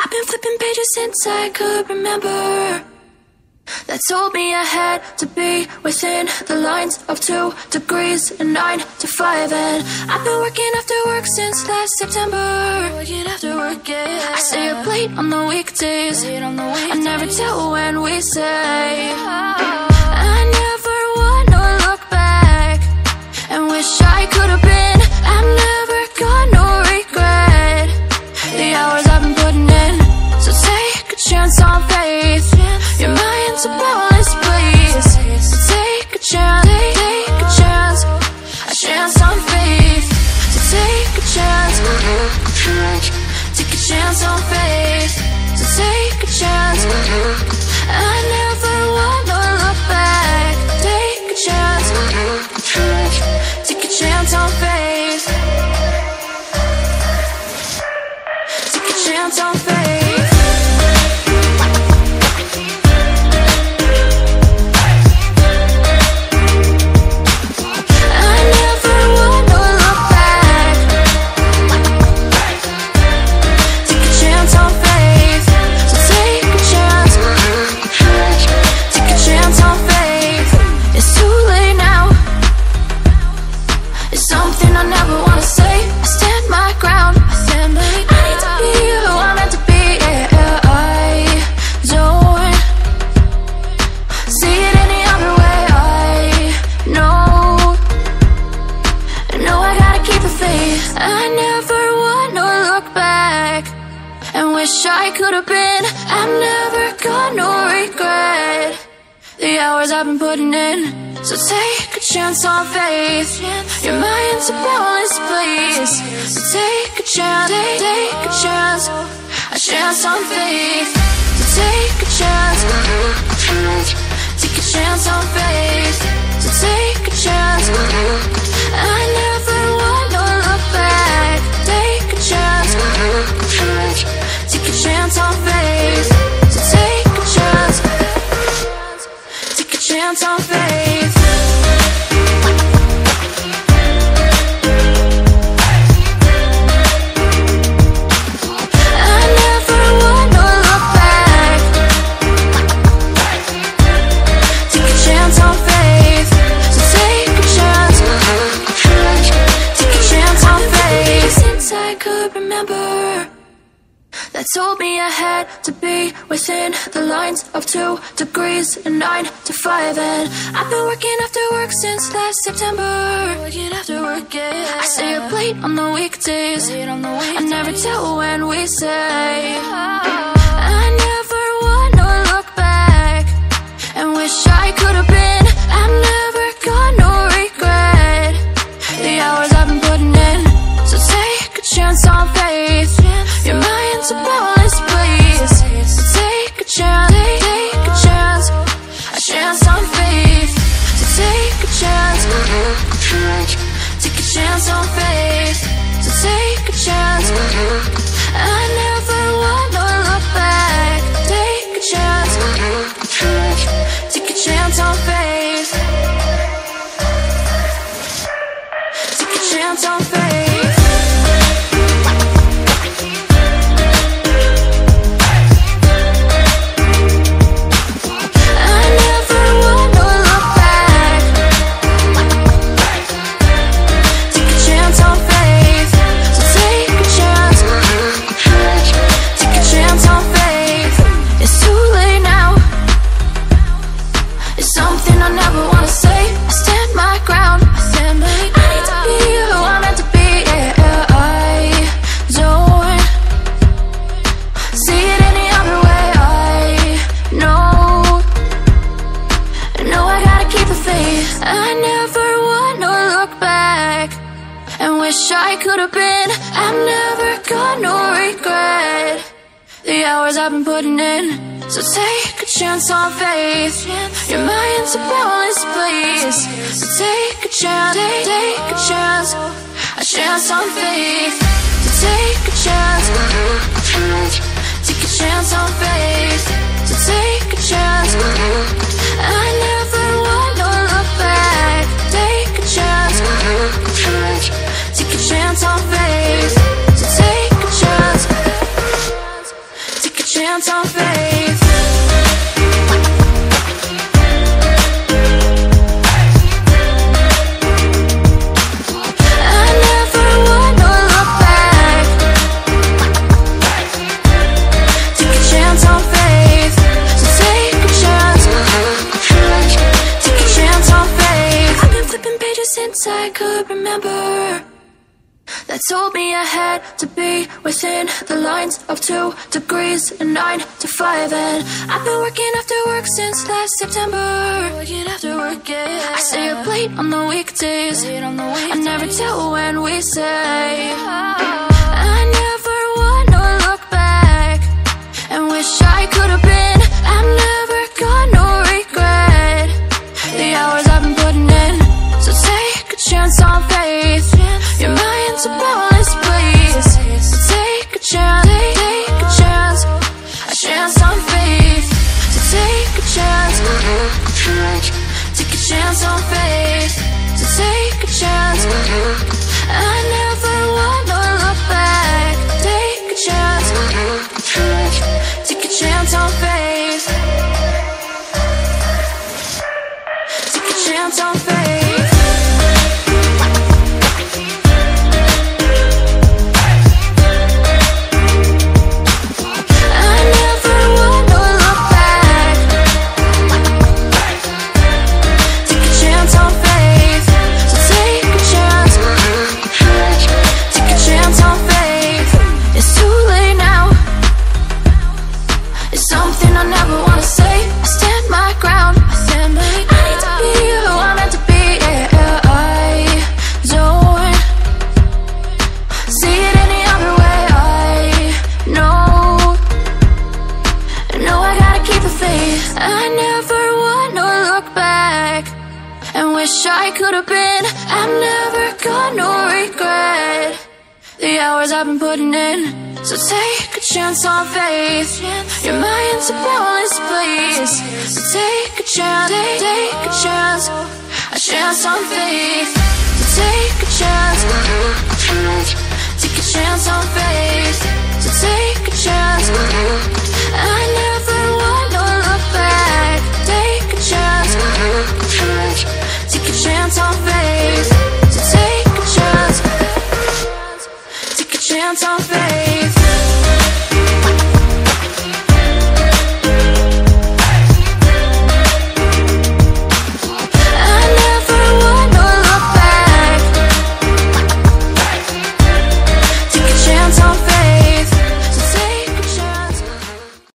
I've been flipping pages since I could remember. That told me I had to be within the lines of 2 degrees and 9 to 5. And I've been working after work since last September. Working after work, yeah. I stay up late on the weekdays. I never tell when we say. I never wanna look back and wish I could have been. I've never got no regret. The hours I've been putting in. So take a chance on faith. Your mind's a bonus, please. So take a chance, take a chance. A chance on faith. So take a chance. Take a chance on faith. So take a chance. I never wanna look back. Take a chance. Take a chance on faith. Take a chance on faith. I could have been. I've never got no regret. The hours I've been putting in. So take a chance on faith. Your mind's a bonus, please. So take a chance, take a chance. A chance on faith. So take a chance. Take a chance on faith. So take a chance. I never wanna look back. Take a chance. Take a chance on faith. So take a chance. Take a chance on faith. I never wanna look back. Take a chance on faith. So take a chance. Take a chance on faith. Since I could remember. That told me I had to be within the lines of 2 degrees and 9 to 5. And I've been working after work since last September. Working after work, yeah. I stay up late on the weekdays. I never tell when we say. I never wanna look back and wish I could have been. I've never got no regret. The hours I've been putting in. So take a chance on faith. Your mind's a bonus, please. So take a chance, take a chance. A chance on faith. So take a chance. Take a chance on faith. So take a chance. I never wanna look back. Take a chance. Take a chance on faith. Take a chance on faith. I could have been. I've never got no regret. The hours I've been putting in. So take a chance on faith. Your mind's a bonus, please. So take a chance, take a chance. A chance on faith. So take a chance. Take a chance on faith. So take a chance. I never wanna look back. Take a chance. Take a chance on faith. So take a chance. chance on faith. I never wanna look back. Take a chance on faith. So take a chance. Take a chance on faith. I've been flipping pages since I could remember. That told me I had to be within the lines of 2 degrees and 9 to 5. And I've been working after work since last September. Working after work, yeah. I stay up late on the weekdays. I never tell when we say. I never wanna look back and wish I could have been. I'm never gonna regret the hours I've been putting in. So take a chance on faith. Your mind's a boundless place. So take a chance, take a chance on faith. So take a chance, take a chance on faith. So take a chance. I never wanna look back. Take a chance, take a chance on faith. Take a chance on faith. I never wanna look back and wish I could have been. I'm never gonna regret the hours I've been putting in. So take a chance on faith. Your mind's a boundless place. So take a chance, take a chance on faith. So take a chance, take a chance on faith. So take a chance. I never wanna look back. Take a chance, take a chance on faith.